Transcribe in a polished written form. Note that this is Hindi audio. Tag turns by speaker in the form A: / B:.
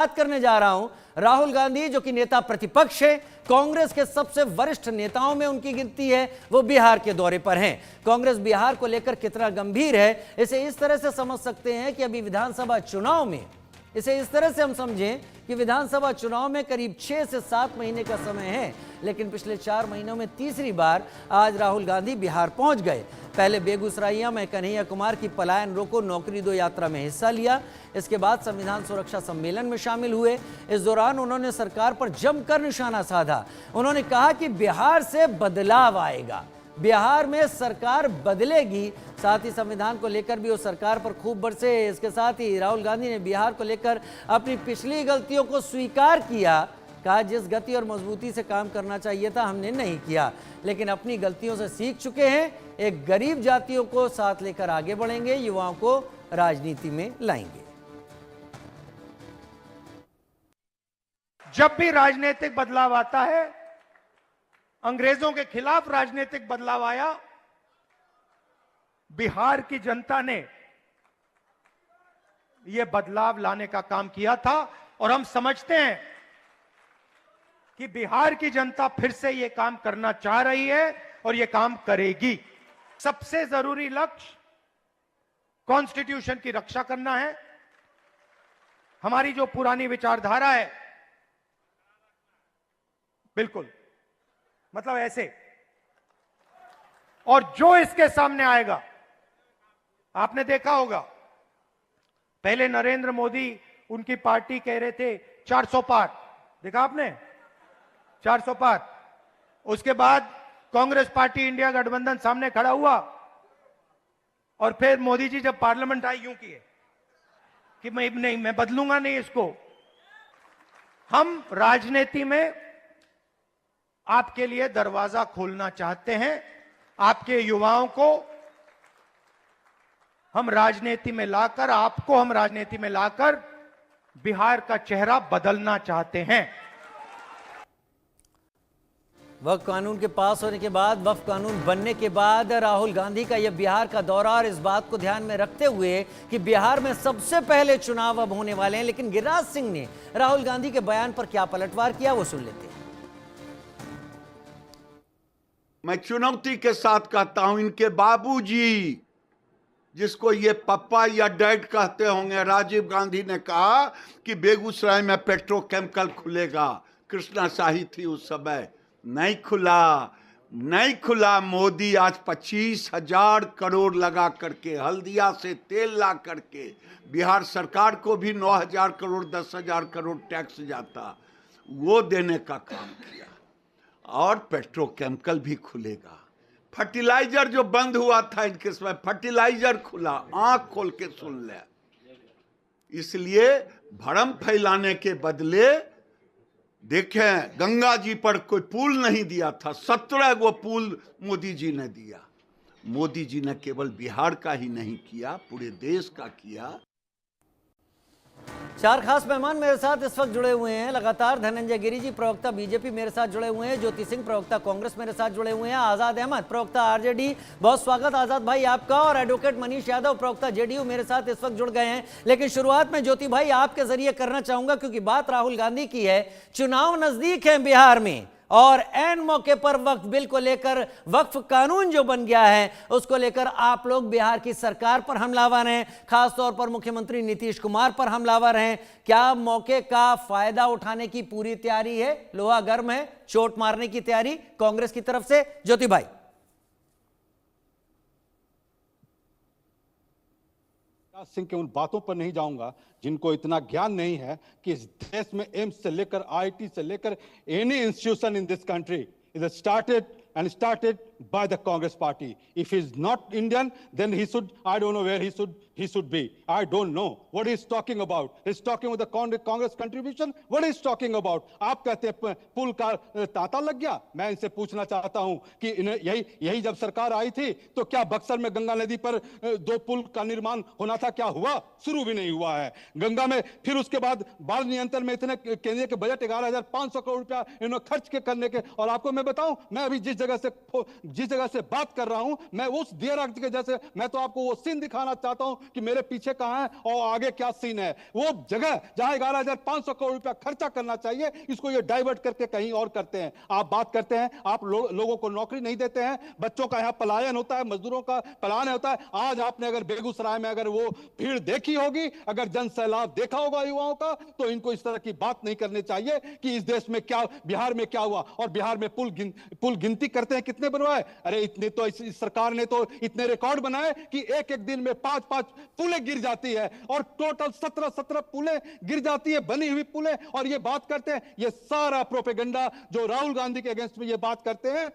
A: बात करने जा रहा हूं राहुल गांधी, जो कि नेता प्रतिपक्ष है, कांग्रेस के सबसे वरिष्ठ नेताओं में उनकी गिनती है, वो बिहार के दौरे पर हैं। कांग्रेस बिहार को लेकर कितना गंभीर है, इसे इस तरह से समझ सकते हैं कि अभी विधानसभा चुनाव में, इसे इस तरह से हम समझें कि विधानसभा चुनाव में करीब 6 से 7 महीने का समय है, लेकिन पिछले 4 महीनों में तीसरी बार आज राहुल गांधी बिहार पहुंच गए। पहले बेगूसराइया में कन्हैया कुमार की पलायन रोको नौकरी दो यात्रा में हिस्सा लिया। इसके बाद संविधान सुरक्षा सम्मेलन में शामिल हुए। इस दौरान उन्होंने सरकार पर जमकर निशाना साधा। उन्होंने कहा कि बिहार से बदलाव आएगा, बिहार में सरकार बदलेगी। साथ ही संविधान को लेकर भी वो सरकार पर खूब बरसे। इसके साथ ही राहुल गांधी ने बिहार को लेकर अपनी पिछली गलतियों को स्वीकार किया। कहा जिस गति और मजबूती से काम करना चाहिए था हमने नहीं किया, लेकिन अपनी गलतियों से सीख चुके हैं। एक गरीब जातियों को साथ लेकर आगे बढ़ेंगे, युवाओं को राजनीति में लाएंगे।
B: जब भी राजनीतिक बदलाव आता है, अंग्रेजों के खिलाफ राजनीतिक बदलाव आया, बिहार की जनता ने यह बदलाव लाने का काम किया था और हम समझते हैं कि बिहार की जनता फिर से यह काम करना चाह रही है और यह काम करेगी। सबसे जरूरी लक्ष्य कॉन्स्टिट्यूशन की रक्षा करना है। हमारी जो पुरानी विचारधारा है, बिल्कुल मतलब ऐसे, और जो इसके सामने आएगा, आपने देखा होगा पहले नरेंद्र मोदी उनकी पार्टी कह रहे थे 400 पार, देखा आपने 400 पार। उसके बाद कांग्रेस पार्टी इंडिया गठबंधन सामने खड़ा हुआ और फिर मोदी जी जब पार्लियामेंट आई यूं किए कि मैं बदलूंगा नहीं इसको। हम राजनीति में आपके लिए दरवाजा खोलना चाहते हैं। आपके युवाओं को हम राजनीति में लाकर, आपको हम राजनीति में लाकर बिहार का चेहरा बदलना चाहते हैं।
A: वक्फ कानून के पास होने के बाद, वक्फ कानून बनने के बाद राहुल गांधी का यह बिहार का दौरा, और इस बात को ध्यान में रखते हुए कि बिहार में सबसे पहले चुनाव अब होने वाले हैं। लेकिन गिरिराज सिंह ने राहुल गांधी के बयान पर क्या पलटवार किया, वो सुन लेते हैं।
C: मैं चुनौती के साथ कहता हूं, इनके बाबूजी, जिसको ये पप्पा या डैड कहते होंगे, राजीव गांधी ने कहा कि बेगूसराय में पेट्रोकेमिकल खुलेगा। कृष्णा शाही थी उस समय, नहीं खुला, नहीं खुला। मोदी आज 25,000 करोड़ लगा करके, हल्दिया से तेल ला करके, बिहार सरकार को भी 9,000 करोड़ 10,000 करोड़ टैक्स जाता, वो देने का काम किया। और पेट्रोकेमिकल भी खुलेगा। फर्टिलाइजर जो बंद हुआ था इनके समय, फर्टिलाइजर खुला। आंख खोल के सुन ले। इसलिए भ्रम फैलाने के बदले देखें, गंगा जी पर कोई पुल नहीं दिया था, 17 गो पुल मोदी जी ने दिया। मोदी जी ने केवल बिहार का ही नहीं किया, पूरे देश का किया।
A: 4 खास मेहमान मेरे साथ इस वक्त जुड़े हुए हैं लगातार। धनंजय गिरी जी, प्रवक्ता बीजेपी, मेरे साथ जुड़े हुए हैं। ज्योति सिंह, प्रवक्ता कांग्रेस, मेरे साथ जुड़े हुए हैं। आजाद अहमद, प्रवक्ता आरजेडी, बहुत स्वागत आजाद भाई आपका। और एडवोकेट मनीष यादव, प्रवक्ता जेडीयू, मेरे साथ इस वक्त जुड़ गए हैं। लेकिन शुरुआत में ज्योति भाई आपके जरिए करना चाहूंगा, क्योंकि बात राहुल गांधी की है। चुनाव नजदीक है बिहार में, और एन मौके पर वक्फ बिल को लेकर, वक्फ कानून जो बन गया है उसको लेकर आप लोग बिहार की सरकार पर हमलावर हैं, खासतौर पर मुख्यमंत्री नीतीश कुमार पर हमलावर हैं। क्या मौके का फायदा उठाने की पूरी तैयारी है? लोहा गर्म है, चोट मारने की तैयारी कांग्रेस की तरफ से? ज्योति भाई।
D: सिंह के उन बातों पर नहीं जाऊंगा जिनको इतना ज्ञान नहीं है कि इस देश में एम्स से लेकर आईआईटी से लेकर any institution in this country is started by the Congress party. If he's not Indian, then he should, I don't know where he should be. I don't know what he's talking about. He's talking about the Congress contribution. What he's talking about? आप कहते हैं पुल का तांता लग गया। मैं इनसे पूछना चाहता हूं कि यही जब सरकार आई थी तो क्या बक्सर में गंगा नदी पर 2 पुल का निर्माण होना था? क्या हुआ? शुरू भी नहीं हुआ है गंगा में। फिर उसके बाद बाढ़ नियंत्रण में इतने केंद्रीय के बजट 11,500 करोड़ रुपया इन्होंने खर्च के करने के, और आपको मैं बताऊं, मैं अभी जिस जगह से जिस जगह से बात कर रहा हूं, मैं उस दियर के जैसे, मैं तो आपको वो सीन दिखाना चाहता हूं कि मेरे पीछे कहां है और आगे क्या सीन है। वो जगह जहां 11,500 करोड़ रुपया खर्चा करना चाहिए, इसको ये डाइवर्ट करके कहीं और करते हैं। आप बात करते हैं, आप लोगों को नौकरी नहीं देते हैं, बच्चों का यहां पलायन होता है, मजदूरों का पलायन होता है। आज आपने अगर बेगूसराय में अगर वो भीड़ देखी होगी, अगर जन सैलाब देखा होगा युवाओं का, तो इनको इस तरह की बात नहीं करनी चाहिए कि इस देश में क्या, बिहार में क्या हुआ। और बिहार में पुल गिनती करते हैं कितने बनवाए। अरे इतने तो इस सरकार ने तो इतने रिकॉर्ड बनाए कि एक एक दिन में 5-5 पुलें गिर जाती है, और टोटल 17 पुलें गिर जाती है, बनी हुई पुलें। और ये बात करते हैं, ये सारा प्रोपेगेंडा जो राहुल गांधी के अगेंस्ट में ये बात करते हैं,